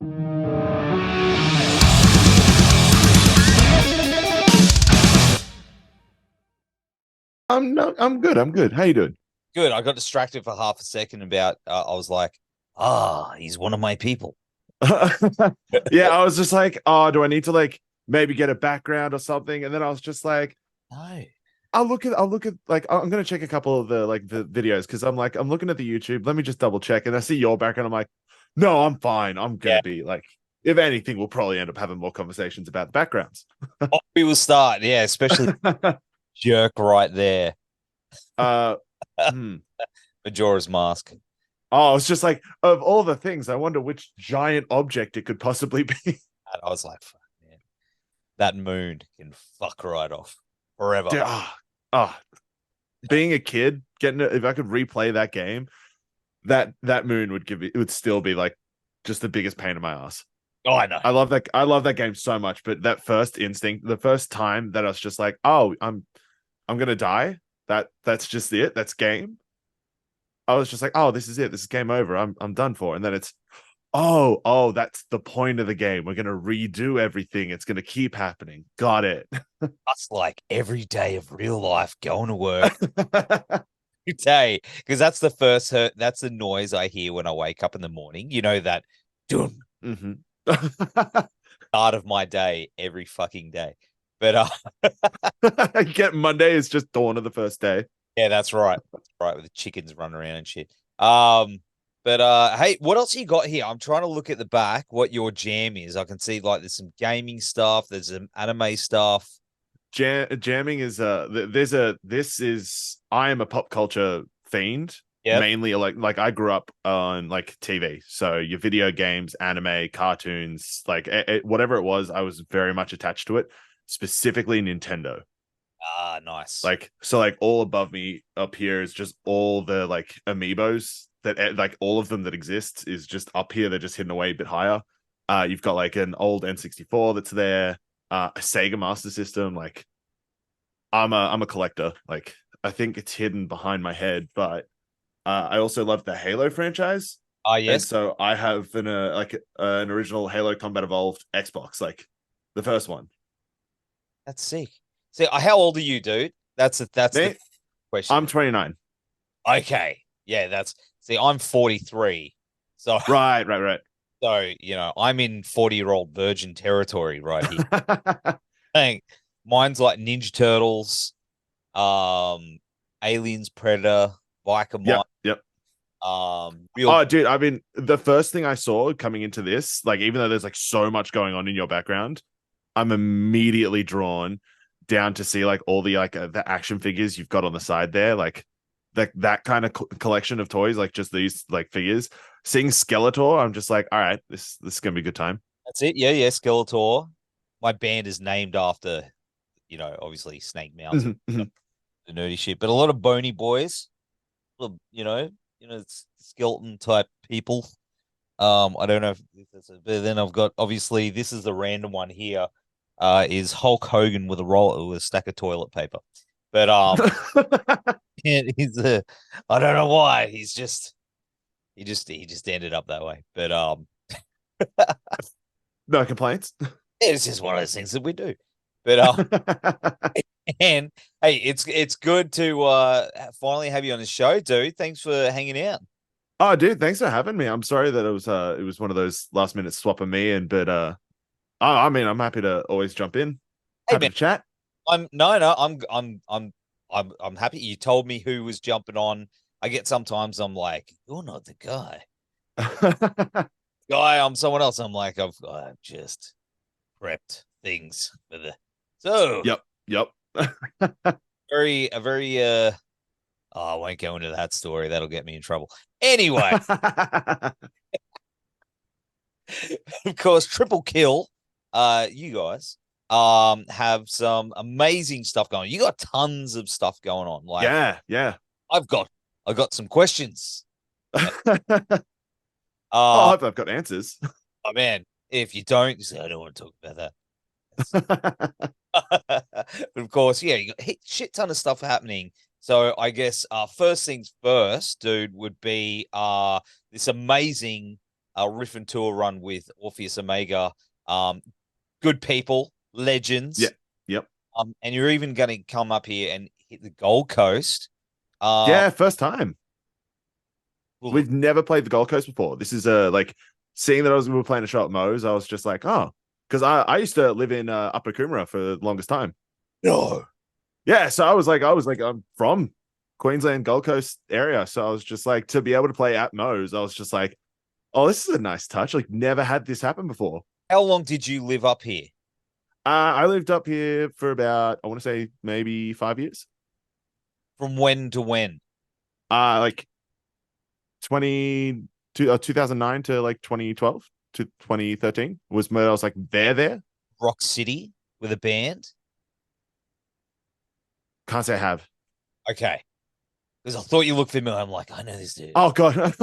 I'm good. I'm good. How you doing? Good. I got distracted for half a second about, I was like, he's one of my people. Yeah, I was just like, oh, do I need to like maybe get a background or something? And then I was just like, No. I'll look at like I'm gonna check a couple of the videos because I'm looking at the YouTube. Let me just double check, and I see your background. I'm like, no, I'm fine. I'm gonna Yeah. be like, if anything, we'll probably end up having more conversations about the backgrounds. We will start. Yeah, especially jerk right there. uh, hmm. Majora's Mask. Oh, it's just like of all the things, I wonder which giant object it could possibly be. And I was like, fuck, man, that moon can fuck right off forever. Dude, being a kid, if I could replay that game, that moon it would still be like just the biggest pain in my ass. Oh, I know. I love that game so much, but that first instinct, the first time that I was just like, oh, I'm gonna die. That's just it. That's game. I was just like, oh, this is it. This is game over. I'm done for. And then it's, oh, that's the point of the game. We're gonna redo everything. It's gonna keep happening. Got it. That's like every day of real life going to work. Every day. Because that's the noise I hear when I wake up in the morning. You know, that dun Mm-hmm. start of my day every fucking day. But Get Monday is just dawn of the first day. yeah, that's right. That's right, with the chickens running around and shit. But hey, what else you got here? I'm trying to look at the back what your jam is. I can see like there's some gaming stuff, there's some anime stuff. Jamming is I am a pop culture fiend. Yep. Mainly like I grew up on like TV, so your video games, anime, cartoons, like whatever it was, I was very much attached to it, specifically Nintendo. Nice. Like, so like all above me up here is just all the like amiibos that like all of them that exist is just up here. They're just hidden away a bit higher. You've got like an old N64 that's there, a Sega Master System. Like, I'm a collector. Like, I think it's hidden behind my head, but I also love the Halo franchise. And Yes. so I have an original Halo Combat Evolved Xbox, like the first one. That's sick. See, how old are you, dude? That's the question. I'm 29. Okay. Yeah, I'm 43. So Right. so I'm in 40-year-old virgin territory right here. Dang. Mine's like Ninja Turtles, Aliens, Predator, Biker Mike. Yep. Real. Oh, dude, I mean, the first thing I saw coming into this, like, even though there's like so much going on in your background, I'm immediately drawn down to see like all the the action figures you've got on the side there, like that kind of collection of toys, like just these like figures. Seeing Skeletor, I'm just like, all right, this is gonna be a good time. That's it. Yeah, Skeletor. My band is named after, obviously Snake Mountain, Mm-hmm. the nerdy shit, but a lot of bony boys, skeleton type people. I don't know if that's but then I've got, obviously, this is the random one here. Is Hulk Hogan with a stack of toilet paper. But and I don't know why. He just ended up that way. But No complaints. it's just one of those things that we do. But and hey, it's good to finally have you on the show, dude. Thanks for hanging out. Oh, dude, thanks for having me. I'm sorry that it was one of those last minute swapping me in, but I mean, I'm happy to always jump in. Hey, Happy man, to chat. I'm happy you told me who was jumping on. I get sometimes I'm like, you're not the guy. I'm someone else. I'm like, I've just prepped things for the Yep. a very I won't go into that story. That'll get me in trouble. Anyway, of course, Triple Kill. You guys have some amazing stuff going. You got tons of stuff going on. Like, yeah. I've got some questions. I've got answers. Oh man, if you don't, you say I don't want to talk about that. But of course, yeah, you got a shit ton of stuff happening. So I guess first things first, dude, would be this amazing RIFF N TOUR run with Orpheus Omega. Good people, legends. Yeah. Yep. And you're even going to come up here and hit the Gold Coast. Yeah, first time. Well, We've never played the Gold Coast before. This is like seeing that we were playing a show at Moe's. I was just like, oh, because I used to live in Upper Coomera for the longest time. no. Yeah, so I was like, I'm from Queensland Gold Coast area, so I was just like, to be able to play at Moe's, I was just like, oh, this is a nice touch. Like, never had this happen before. How long did you live up here? I lived up here for about, I want to say maybe 5 years. From when to when? Like 2009 to like 2012 to 2013 was when I was like there. Rock City with a band? Can't say I have. Okay. Because I thought you looked familiar. I'm like, I know this dude. Oh god.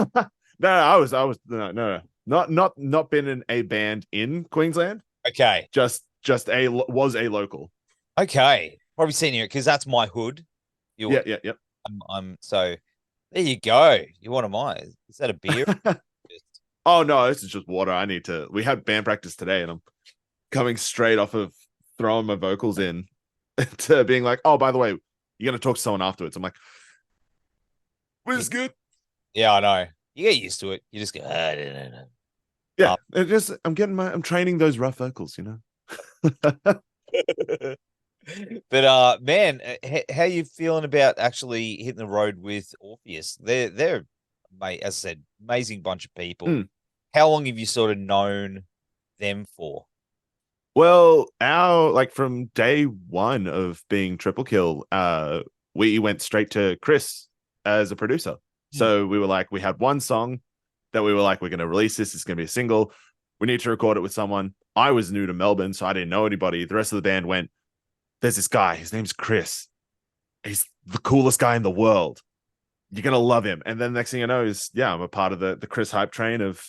No, I was no. Not been in a band in Queensland. Okay. Just was a local. Okay. Probably seen you because that's my hood. Yeah. I'm so there you go. You want a mine? Is that a beer? Oh no, this is just water. We had band practice today and I'm coming straight off of throwing my vocals in to being like, oh, by the way, you're gonna talk to someone afterwards. I'm like, was good. Yeah, I know. You get used to it. You just go, no. Yeah, I'm training those rough vocals, you know. But man, how you feeling about actually hitting the road with Orpheus? They're mate, as I said, amazing bunch of people. Mm. How long have you sort of known them for? Well, from day one of being Triple Kill, we went straight to Chris as a producer. So we were like, we had one song that we were like, we're going to release this. It's going to be a single. We need to record it with someone. I was new to Melbourne, so I didn't know anybody. The rest of the band went, there's this guy. His name's Chris. He's the coolest guy in the world. You're going to love him. And then next thing you know is, yeah, I'm a part of the Chris hype train of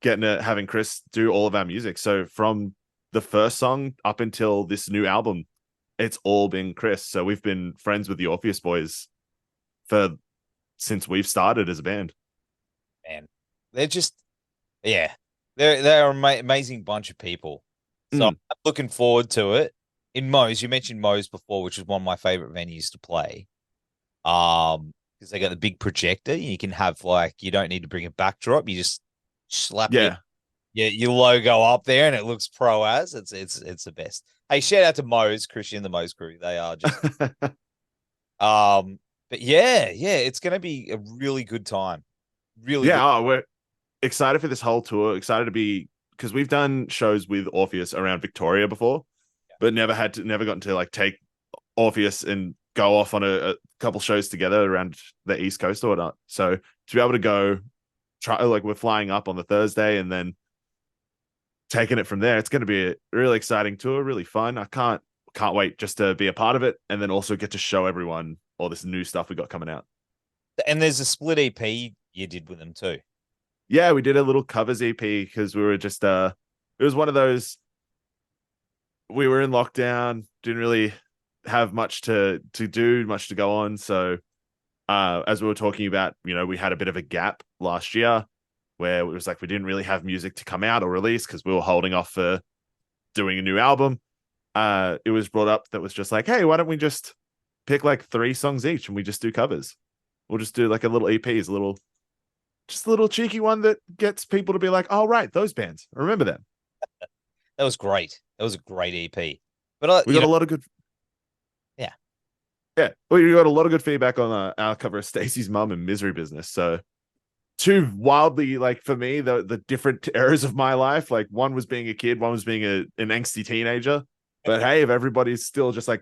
having Chris do all of our music. So from the first song up until this new album, it's all been Chris. So we've been friends with the Orpheus boys since we've started as a band. Man, they're just, yeah, they're an amazing bunch of people. So I'm looking forward to it. In Moe's, you mentioned Moe's before, which is one of my favorite venues to play. Because they got the big projector. You can have you don't need to bring a backdrop. You just slap your logo up there, and it looks pro as. It's the best. Hey, shout out to Moe's, Christian, the Moe's crew. They are just but yeah, it's gonna be a really good time. Really, we're excited for this whole tour. Excited to be, because we've done shows with Orpheus around Victoria before, but never gotten to take Orpheus and go off on a couple shows together around the East Coast or whatnot. So to be able to go try, we're flying up on the Thursday and then taking it from there, it's going to be a really exciting tour, really fun. I can't wait just to be a part of it and then also get to show everyone all this new stuff we got coming out. And there's a split EP you did with them too. Yeah, we did a little covers EP because we were just it was one of those, we were in lockdown, didn't really have much to do, much to go on. So as we were talking about, we had a bit of a gap last year where it was like we didn't really have music to come out or release because we were holding off for doing a new album. It was brought up that was just like, hey, why don't we just pick 3 songs each and we just do covers? We'll just do a little EP, a little cheeky one that gets people to be like, oh, right, those bands. I remember them. That was great. That was a great EP. But we got a lot of good. Yeah. We got a lot of good feedback on our cover of Stacey's Mum and Misery Business. So 2 wildly, for me, the different eras of my life. One was being a kid, one was being an angsty teenager. But hey, if everybody's still just it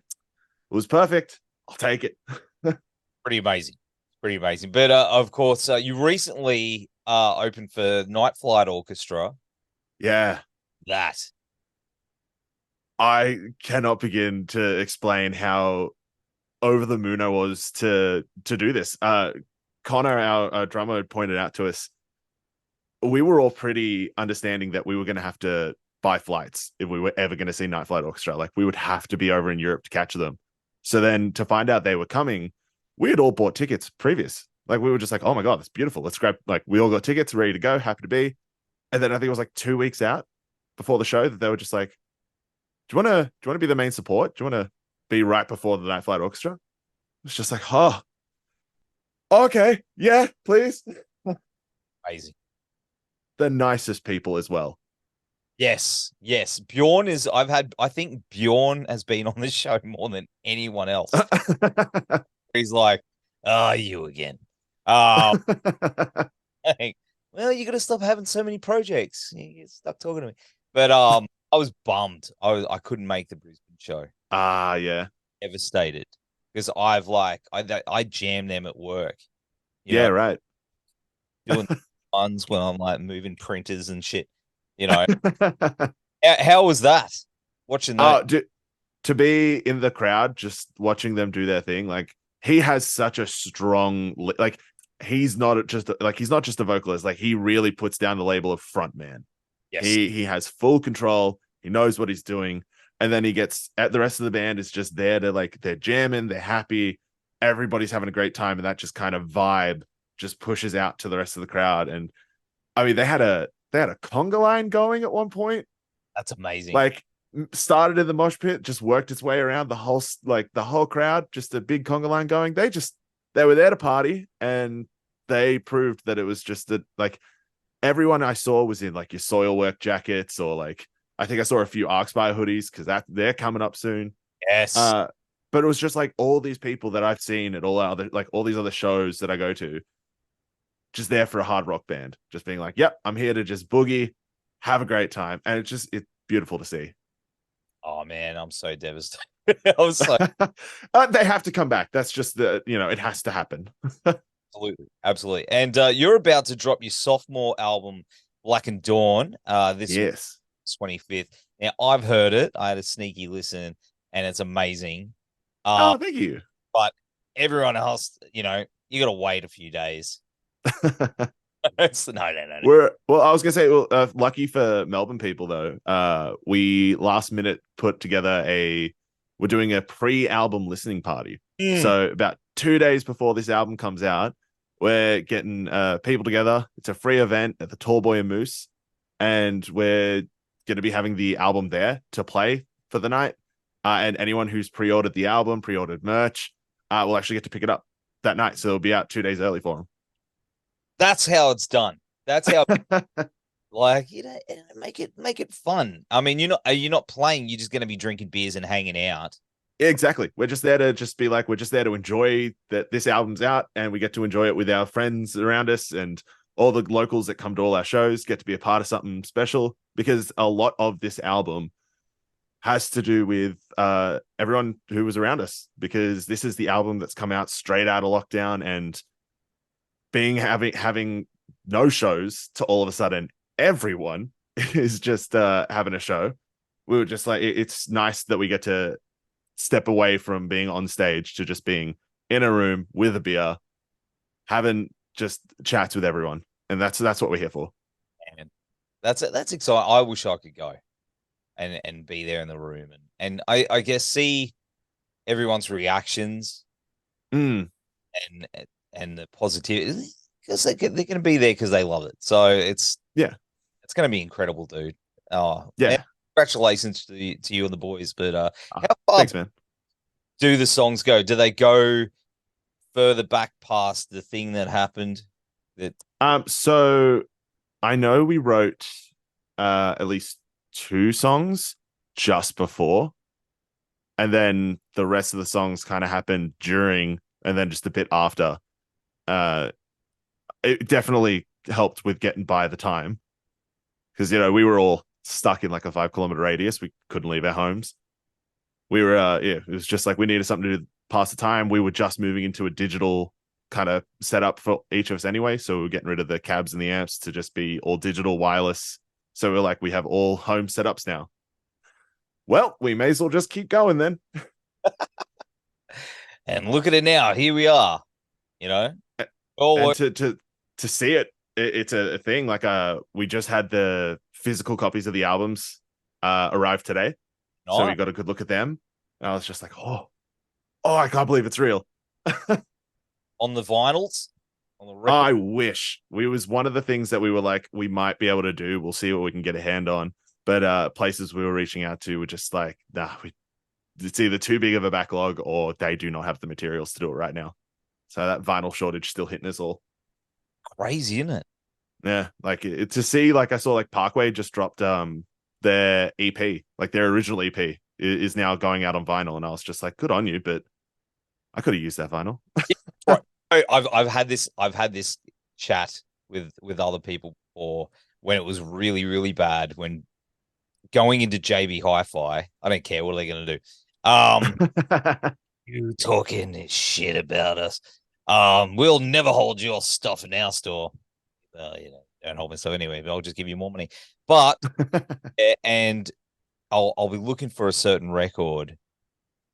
was perfect, I'll take it. Pretty amazing. But of course, you recently opened for Night Flight Orchestra. Yeah. That. I cannot begin to explain how over the moon I was to do this. Connor, our drummer, pointed out to us, we were all pretty understanding that we were going to have to buy flights if we were ever going to see Night Flight Orchestra. We would have to be over in Europe to catch them. So then to find out they were coming, we had all bought tickets previous. We were just like, oh my God, that's beautiful. Let's grab, we all got tickets ready to go, happy to be. And then I think it was like 2 weeks out before the show that they were just like, do you want to be the main support? Do you want to be right before the Night Flight Orchestra? It's just like, oh, okay, yeah, please. Crazy. The nicest people as well. Yes, yes. Bjorn is. I think Bjorn has been on this show more than anyone else. He's like, oh, you again. Oh, like, well, you got to stop having so many projects. You get stuck talking to me. But I was bummed. I couldn't make the Brisbane show. Yeah. Devastated because I jam them at work. You Yeah, know, right. doing ones when I'm like moving printers and shit. You know, how was that? Watching that? To be in the crowd, just watching them do their thing, like he has such a strong, like he's not just a vocalist. Like he really puts down the label of frontman. Yes. He has full control. He knows what he's doing. And then he gets at the rest of the band is just there to like, they're jamming, they're happy, everybody's having a great time, and that just kind of vibe just pushes out to the rest of the crowd. And I mean, they had a conga line going at one point. That's amazing. Like started in the mosh pit, just worked its way around the whole crowd, just a big conga line going. They were there to party, and they proved that it was just like everyone I saw was in like your soil work jackets, or like I think I saw a few Arcspire hoodies because they're coming up soon. Yes. But it was just like all these people that I've seen at all these other shows that I go to, just there for a hard rock band, just being like, yep, I'm here to just boogie, have a great time. And it's beautiful to see. Oh man, I'm so devastated. I was like, they have to come back. That's just it has to happen. Absolutely. And you're about to drop your sophomore album, Blackened Dawn, this 25th. Now I've heard it. I had a sneaky listen, and it's amazing. Thank you. But everyone else, you got to wait a few days. No. I was gonna say, lucky for Melbourne people though, we last minute put together we're doing a pre-album listening party. So about 2 days before this album comes out, we're getting people together. It's a free event at the Tallboy and Moose, and we're going to be having the album there to play for the night. And anyone who's pre-ordered the album, pre-ordered merch, will actually get to pick it up that night. So it'll be out 2 days early for them. That's how it's done. That's how, like, make it fun. I mean, you're not playing. You're just going to be drinking beers and hanging out. Yeah, exactly. We're just there to just be like, we're just there to enjoy that this album's out, and we get to enjoy it with our friends around us, and all the locals that come to all our shows get to be a part of something special, because a lot of this album has to do with everyone who was around us, because this is the album that's come out straight out of lockdown, and having no shows to all of a sudden everyone is just having a show. We were just like, it's nice that we get to step away from being on stage to just being in a room with a beer, having just chats with everyone, and that's what we're here for. And that's exciting. I wish I could go and be there in the room and I guess see everyone's reactions and the positivity, because they're going to be there because they love it. So it's going to be incredible, dude. Oh yeah, congratulations to you and the boys. But how far thanks, man, do the songs go? Do they go further back past the thing that happened? So I know we wrote at least 2 songs just before, and then the rest of the songs kind of happened during, and then just a bit after. It definitely helped with getting by the time, because we were all stuck in like a 5-kilometer radius. We couldn't leave our homes. We were it was just like we needed something to pass the time. We were just moving into a digital kind of setup for each of us anyway, so we were getting rid of the cabs and the amps to just be all digital wireless. So we're like, we have all home setups now. Well, we may as well just keep going then. And look at it now. Here we are. And to see it's a thing. Like we just had the physical copies of the albums arrive today. Nice. So we got a good look at them. And I was just like, oh, I can't believe it's real. On the vinyls? on the record. I wish we was one of the things that we were like, we might be able to do. We'll see what we can get a hand on. But places we were reaching out to were just like, nah, it's either too big of a backlog or they do not have the materials to do it right now. So that vinyl shortage still hitting us all. Crazy, isn't it? Yeah, like to see, like I saw like Parkway just dropped their EP, like their original EP is now going out on vinyl, and I was just like, good on you, but I could have used that vinyl. Right. I've had this chat with other people before when it was really, really bad, when going into JB Hi-Fi. I don't care what are they gonna do. You talking shit about us. We'll never hold your stuff in our store. Don't hold my stuff anyway, but I'll just give you more money. But and I'll be looking for a certain record,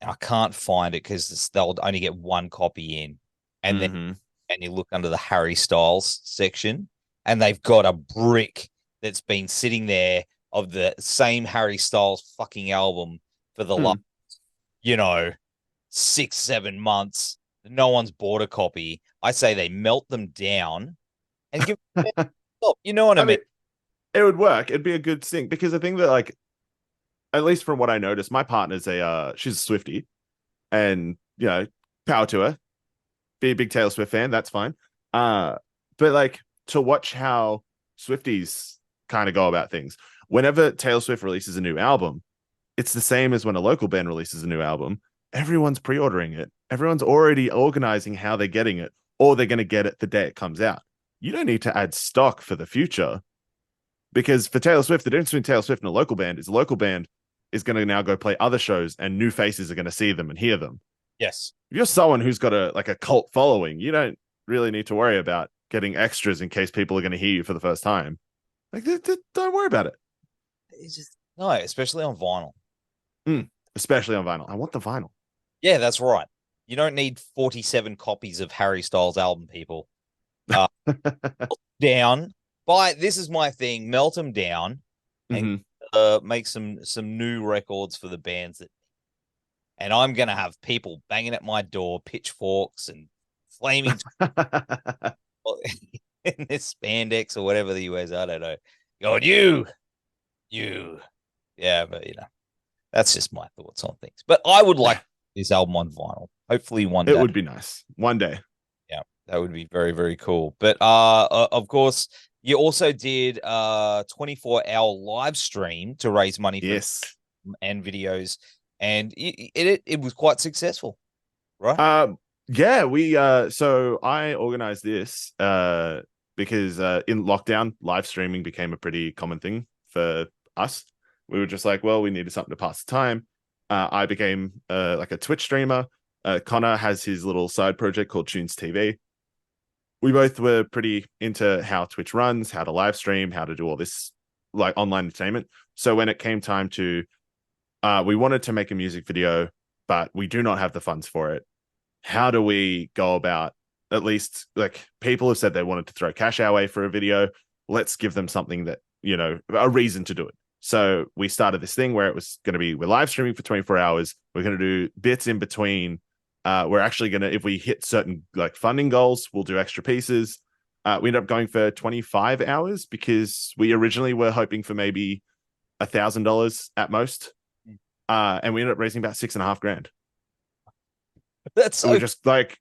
and I can't find it because they'll only get one copy in, and then you look under the Harry Styles section, and they've got a brick that's been sitting there of the same Harry Styles fucking album for the last, 6-7 months. No one's bought a copy. I say they melt them down and give them you know what I mean? It would work. It'd be a good thing, because I think that, like, at least from what I noticed, my partner's she's a Swiftie, and power to her. Be a big Taylor Swift fan, that's fine. But like, to watch how Swifties kind of go about things. Whenever Taylor Swift releases a new album, it's the same as when a local band releases a new album. Everyone's pre-ordering it. Everyone's already organizing how they're getting it, or they're going to get it the day it comes out. You don't need to add stock for the future, because for Taylor Swift, the difference between Taylor Swift and a local band is a local band is going to now go play other shows, and new faces are going to see them and hear them. Yes. If you're someone who's got a cult following, you don't really need to worry about getting extras in case people are going to hear you for the first time. Like, don't worry about it. It's just no, especially on vinyl. Especially on vinyl. I want the vinyl. Yeah, that's right. You don't need 47 copies of Harry Styles' album, people. Down. This is my thing. Melt them down and make some new records for the bands and I'm gonna have people banging at my door, pitchforks and flaming in this spandex or whatever the US, I don't know. Going, you. Yeah, but that's just my thoughts on things. But I would like this album on vinyl. Hopefully one day. It would be nice. One day. Yeah, that would be very, very cool. But of course, you also did 24-hour live stream to raise money for and videos, and it was quite successful, right? Yeah, we so I organized this because in lockdown, live streaming became a pretty common thing for us. We were just like, well, we needed something to pass the time. I became like a Twitch streamer. Connor has his little side project called Tunes TV. We both were pretty into how Twitch runs, how to live stream, how to do all this like online entertainment. So when it came time to, we wanted to make a music video, but we do not have the funds for it. How do we go about, at least, like, people have said they wanted to throw cash our way for a video. Let's give them something that, a reason to do it. So we started this thing where it was going to be, we're live streaming for 24 hours. We're going to do bits in between. We're actually going to, if we hit certain like funding goals, we'll do extra pieces. We ended up going for 25 hours because we originally were hoping for maybe $1,000 at most. And we ended up raising about $6,500. That's so... We're just like,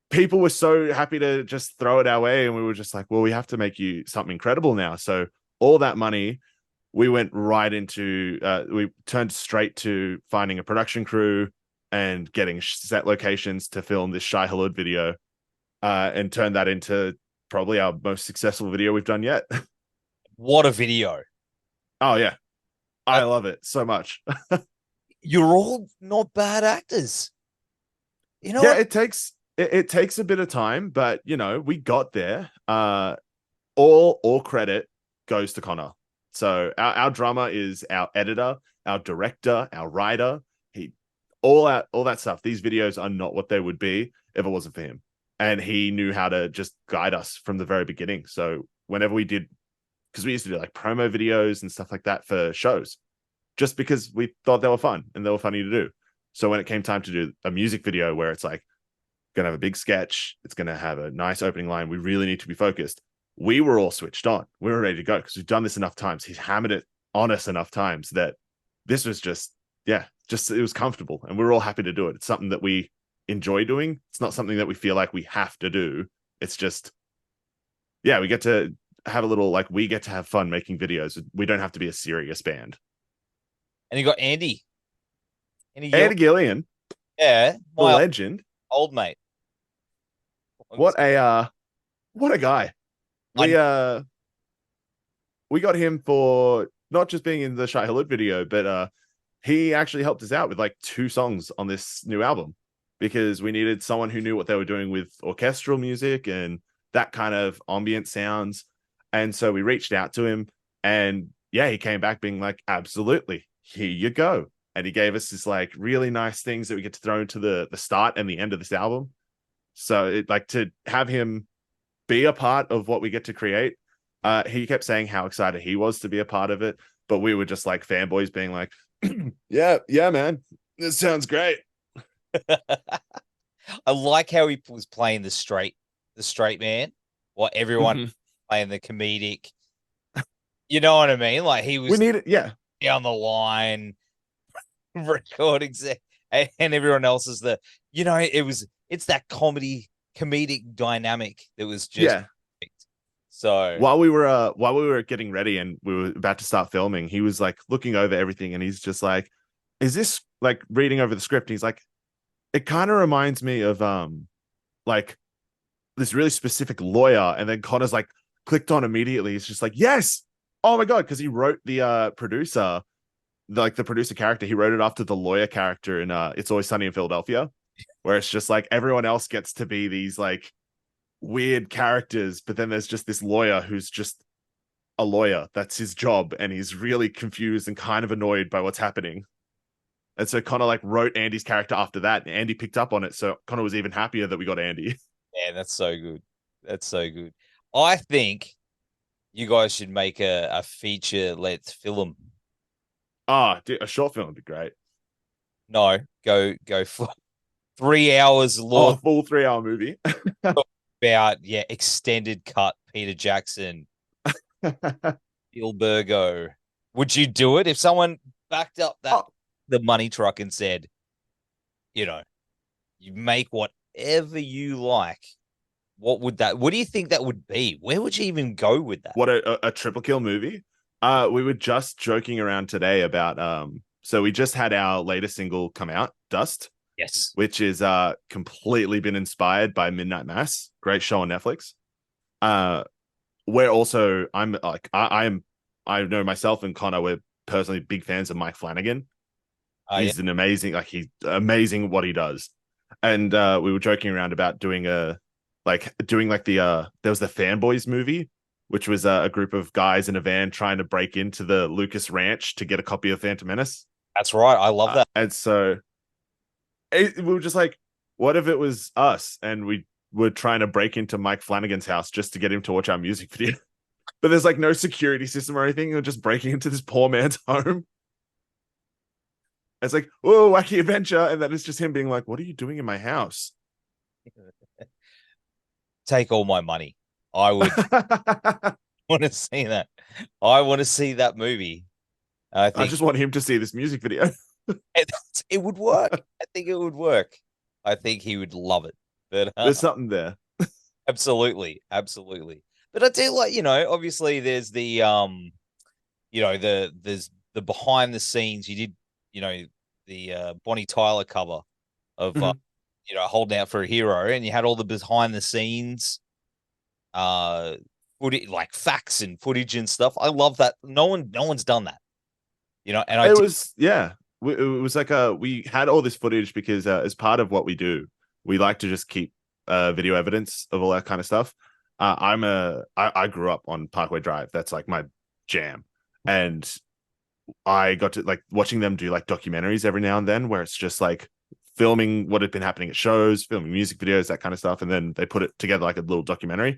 people were so happy to just throw it our way. And we were just like, well, we have to make you something incredible now. So all that money, we went right into, we turned straight to finding a production crew and getting set locations to film this Shai-Hulud video, and turn that into probably our most successful video we've done yet. What a video. Oh, yeah. I love it so much. You're all not bad actors. Yeah, what? it takes a bit of time, but, we got there. All credit goes to Connor. So our drummer is our editor, our director, our writer. All that stuff. These videos are not what they would be if it wasn't for him. And he knew how to just guide us from the very beginning. So whenever we did, because we used to do like promo videos and stuff like that for shows, just because we thought they were fun and they were funny to do. So when it came time to do a music video where it's like, gonna have a big sketch. It's gonna have a nice opening line. We really need to be focused. We were all switched on. We were ready to go because we've done this enough times. He's hammered it on us enough times that this was just it was comfortable, and we were all happy to do it. It's something that we enjoy doing. It's not something that we feel like we have to do. It's just, we get to have a little, like, we get to have fun making videos. We don't have to be a serious band. And you got Andy. Andy Gillian. Yeah. The legend. Old mate. What a guy. We got him for not just being in the Shai-Hulud video, but he actually helped us out with like 2 songs on this new album because we needed someone who knew what they were doing with orchestral music and that kind of ambient sounds. And so we reached out to him, and he came back being like, absolutely, here you go. And he gave us this like really nice things that we get to throw into the start and the end of this album. So it, like, to have him be a part of what we get to create, he kept saying how excited he was to be a part of it, but we were just like fanboys being like, yeah, man, this sounds great. I like how he was playing the straight man, while everyone playing the comedic. You know what I mean? Like, he was, we need it, down the line, recording, and everyone else is it's that comedic dynamic that was just perfect. So while we were getting ready and we were about to start filming, he was like looking over everything, and he's just like, is this, like, reading over the script? He's like, it kind of reminds me of like this really specific lawyer. And then Connor's like clicked on immediately. He's just like, yes, oh my god, because he wrote the producer, the producer character, he wrote it after the lawyer character in It's Always Sunny in Philadelphia, where it's just like everyone else gets to be these like weird characters, but then there's just this lawyer who's just a lawyer. That's his job, and he's really confused and kind of annoyed by what's happening. And so Connor like wrote Andy's character after that, and Andy picked up on it, so Connor was even happier that we got Andy. Yeah, that's so good. That's so good. I think you guys should make a feature length film. Dude, a short film would be great. No, go for 3 hours long. Full 3-hour movie. About extended cut Peter Jackson, Spielbergo. Would you do it if someone backed up the money truck and said, you make whatever you like? What do you think that would be? Where would you even go with that? What, a triple kill movie? We were just joking around today about so we just had our latest single come out, Dust. Yes. Which is completely been inspired by Midnight Mass. Great show on Netflix. We're also, I know myself and Connor, we're personally big fans of Mike Flanagan. He's an amazing, he's amazing at what he does. And we were joking around about doing there was the Fanboys movie, which was a group of guys in a van trying to break into the Lucas Ranch to get a copy of Phantom Menace. That's right. I love that. And so we were just like, what if it was us and we were trying to break into Mike Flanagan's house just to get him to watch our music video? But there's like no security system or anything. We're just breaking into this poor man's home. It's like, whoa, wacky adventure. And then it's just him being like, what are you doing in my house? Take all my money. I would want to see that. I want to see that movie. I just want him to see this music video. It would work. I think it would work. I think he would love it. But there's something there. Absolutely. But I do like, obviously there's the there's the behind the scenes. You did, the Bonnie Tyler cover of Holding Out for a Hero, and you had all the behind the scenes footage, like facts and footage and stuff. I love that. No one's done that. And it was like we had all this footage because as part of what we do, we like to just keep video evidence of all that kind of stuff. I grew up on Parkway Drive. That's like my jam. And I got to like watching them do like documentaries every now and then where it's just like filming what had been happening at shows, filming music videos, that kind of stuff. And then they put it together like a little documentary.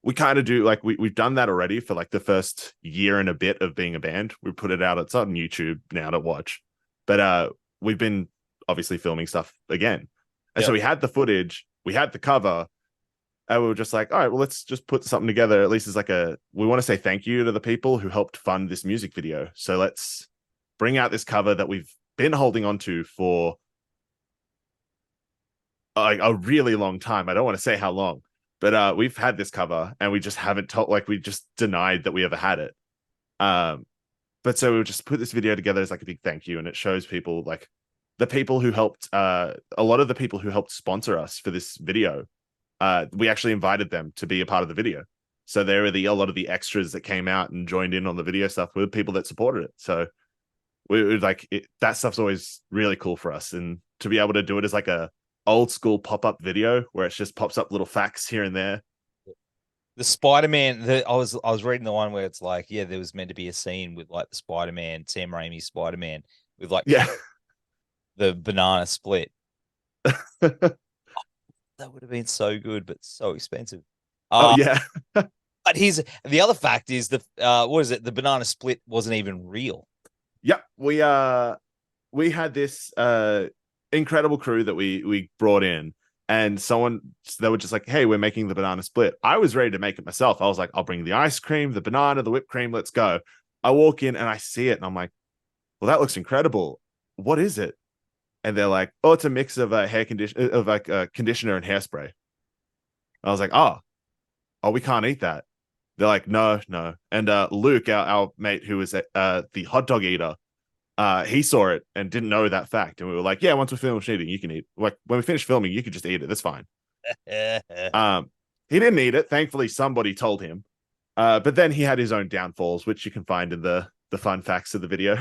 We kind of do like we've done that already for like the first year and a bit of being a band. We put it out. It's on YouTube now to watch. But we've been obviously filming stuff again. And so we had the footage. we had the cover, and we were just like, all right, well, let's just put something together. At least as like we want to say thank you to the people who helped fund this music video. So let's bring out this cover that we've been holding on to for like a really long time. I don't want to say how long, but we've had this cover and we just haven't told, like, we just denied that we ever had it. But so we just put this video together as like a big thank you, and it shows people, like, the people who helped, a lot of the people who helped sponsor us for this video. We actually invited them to be a part of the video. So there are a lot of the extras that came out and joined in on the video stuff with people that supported it. So we like it, that stuff's always really cool for us. And to be able to do it as like a old school pop-up video where it just pops up little facts here and there. The Spider-Man, I was reading the one where it's like, yeah, there was meant to be a scene with like the Spider-Man, Sam Raimi's Spider-Man, with like the banana split. That would have been so good, but so expensive. Yeah. But here's the other fact is what is it? The banana split wasn't even real. Yep. We had this incredible crew that we brought in, and they were just like, hey, we're making the banana split. I was ready to make it myself. I was like, I'll bring the ice cream, the banana, the whipped cream, let's go. I walk in and I see it and I'm like, well, that looks incredible. What is it? And they're like, oh, it's a mix of a conditioner and hairspray. I was like, oh, we can't eat that. They're like, no. And Luke, our mate who was the hot dog eater, he saw it and didn't know that fact. And we were like, yeah, once we finish eating, you can eat. Like, when we finish filming, you could just eat it. That's fine. He didn't eat it. Thankfully, somebody told him. But then he had his own downfalls, which you can find in the fun facts of the video.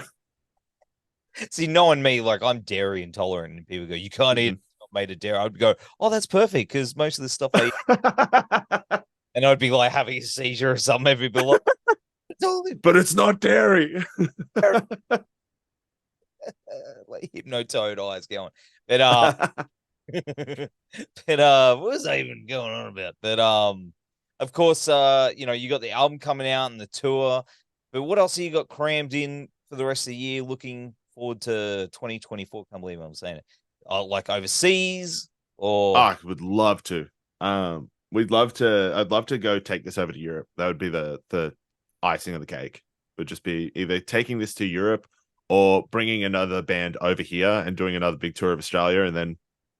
See, knowing me, like, I'm dairy intolerant, and people go, you can't eat, it's not made of dairy. I'd go, oh, that's perfect, because most of the stuff I eat, and I'd be like having a seizure or something. Everybody be like, but it's not dairy. Like hypnotoad eyes going. But what was I even going on about? But of course, you got the album coming out and the tour. But what else have you got crammed in for the rest of the year? Looking forward to 2024. Can't believe I'm saying it. Like overseas or I would love to. I'd love to go take this over to Europe. That would be the icing of the cake. Would just be either taking this to Europe or bringing another band over here and doing another big tour of Australia and then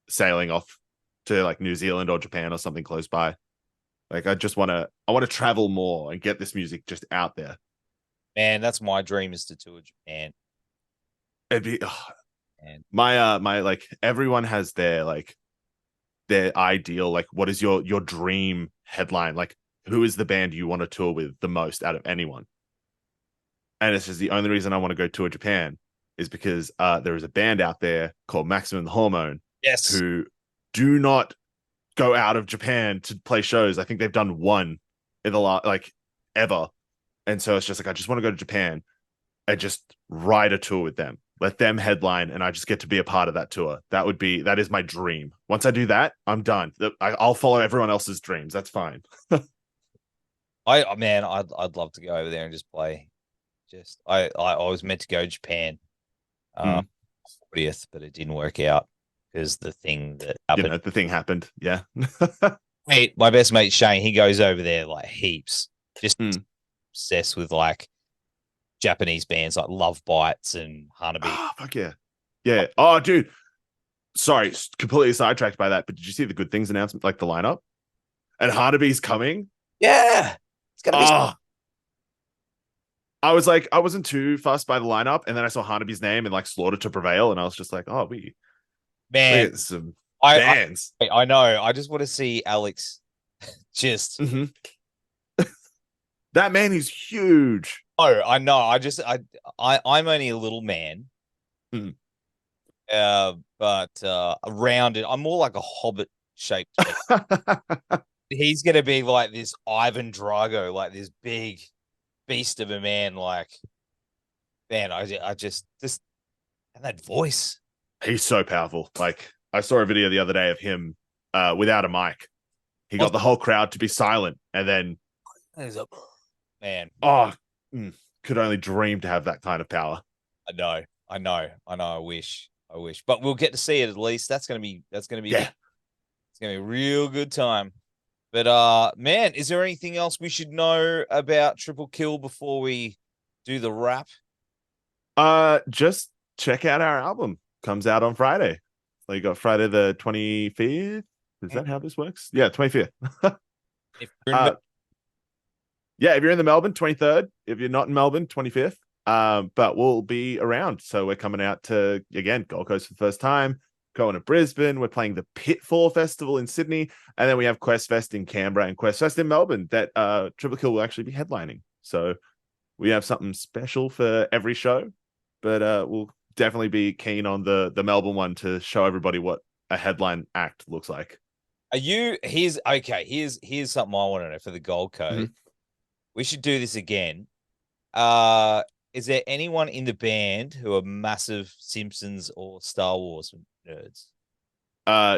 sailing off to like New Zealand or Japan or something close by. Like, I want to travel more and get this music just out there. Man, that's my dream, is to tour Japan. It'd be my like, everyone has their ideal, like, what is your dream headline? Like, who is the band you want to tour with the most out of anyone? And it's just the only reason I want to go tour Japan is because there is a band out there called Maximum the Hormone. Yes. Who do not go out of Japan to play shows. I think they've done one in the last, like, ever. And so it's just like, I just want to go to Japan and just ride a tour with them. Let them headline, and I just get to be a part of that tour. That is my dream. Once I do that, I'm done. I'll follow everyone else's dreams. That's fine. I'd love to go over there and just play. I was meant to go to Japan 40th, but it didn't work out because the thing that happened. The thing happened. Yeah. Hey, my best mate Shane, he goes over there like heaps. Just obsessed with like Japanese bands like Love Bites and Hanabi. Oh, fuck yeah. Yeah. Oh, dude. Sorry, completely sidetracked by that. But did you see the Good Things announcement, like the lineup? And Hanabi's coming? Yeah. It's gonna be I was like, I wasn't too fussed by the lineup, and then I saw Hanabi's name and like Slaughter to Prevail, and I was just like, oh, man, some bands. I know. I just want to see Alex just. That man is huge. Oh, I know. I'm only a little man. But rounded. I'm more like a hobbit shaped. He's gonna be like this Ivan Drago, like this big beast of a man. Like, man, I just and that voice. He's so powerful. Like, I saw a video the other day of him without a mic. He got the whole crowd to be silent, and then man. Could only dream to have that kind of power. I know. I wish. But we'll get to see it at least. That's gonna be yeah. It's gonna be a real good time. But man, is there anything else we should know about Triple Kill before we do the wrap? Just check out our album. Comes out on Friday. So you got Friday the 25th. Is that how this works? Yeah, 25th. If you're in Yeah, if you're in the Melbourne, 23rd. If you're not in Melbourne, 25th. But we'll be around. So we're coming out to, again, Gold Coast for the first time, going to Brisbane. We're playing the Pitfall Festival in Sydney. And then we have Questfest in Canberra and Questfest in Melbourne that Triple Kill will actually be headlining. So we have something special for every show. But we'll definitely be keen on the Melbourne one to show everybody what a headline act looks like. here's something I want to know for the Gold Coast. Mhm. We should do this again. Is there anyone in the band who are massive Simpsons or Star Wars nerds?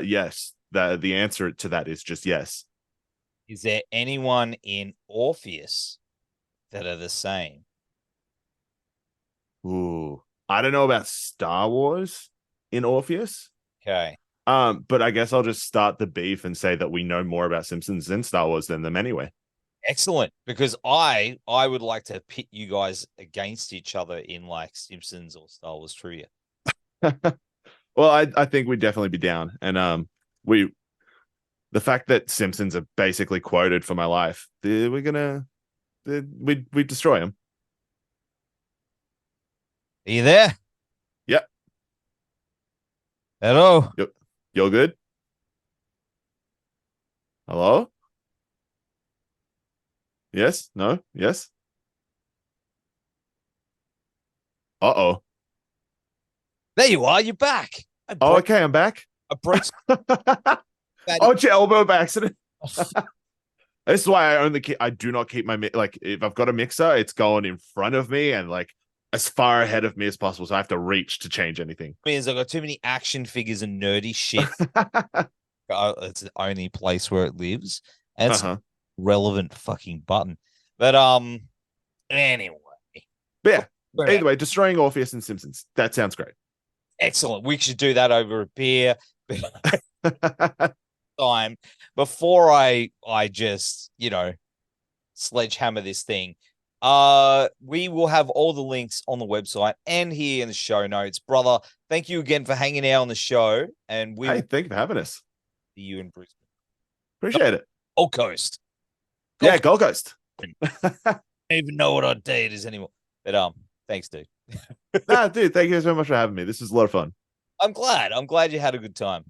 Yes. The answer to that is just yes. Is there anyone in Orpheus that are the same? Ooh. I don't know about Star Wars in Orpheus. Okay. But I guess I'll just start the beef and say that we know more about Simpsons and Star Wars than them anyway. Excellent, because I would like to pit you guys against each other in like Simpsons or Star Wars trivia. Well, I think we'd definitely be down. And the fact that Simpsons are basically quoted for my life, we destroy them. Are you there? Yep. Hello. You're good? Hello? Yes? No? Yes? Uh-oh. There you are. You're back. Okay, I'm back. I broke. Oh, it's your elbow by accident. This is why I do not keep my like if I've got a mixer, it's going in front of me and like as far ahead of me as possible, so I have to reach to change anything. Means I've got too many action figures and nerdy shit. It's the only place where it lives, and it's a relevant fucking button. But anyway. But yeah, either way, destroying Orpheus and Simpsons. That sounds great. Excellent. We should do that over a beer. Time before I just sledgehammer this thing. We will have all the links on the website and here in the show notes. Brother, thank you again for hanging out on the show, and thank you for having us. See you in Brisbane. Appreciate it. Gold Coast. Gold Coast. I don't even know what our day it is anymore. But thanks, dude. Nah, dude, thank you so much for having me. This was a lot of fun. I'm glad you had a good time.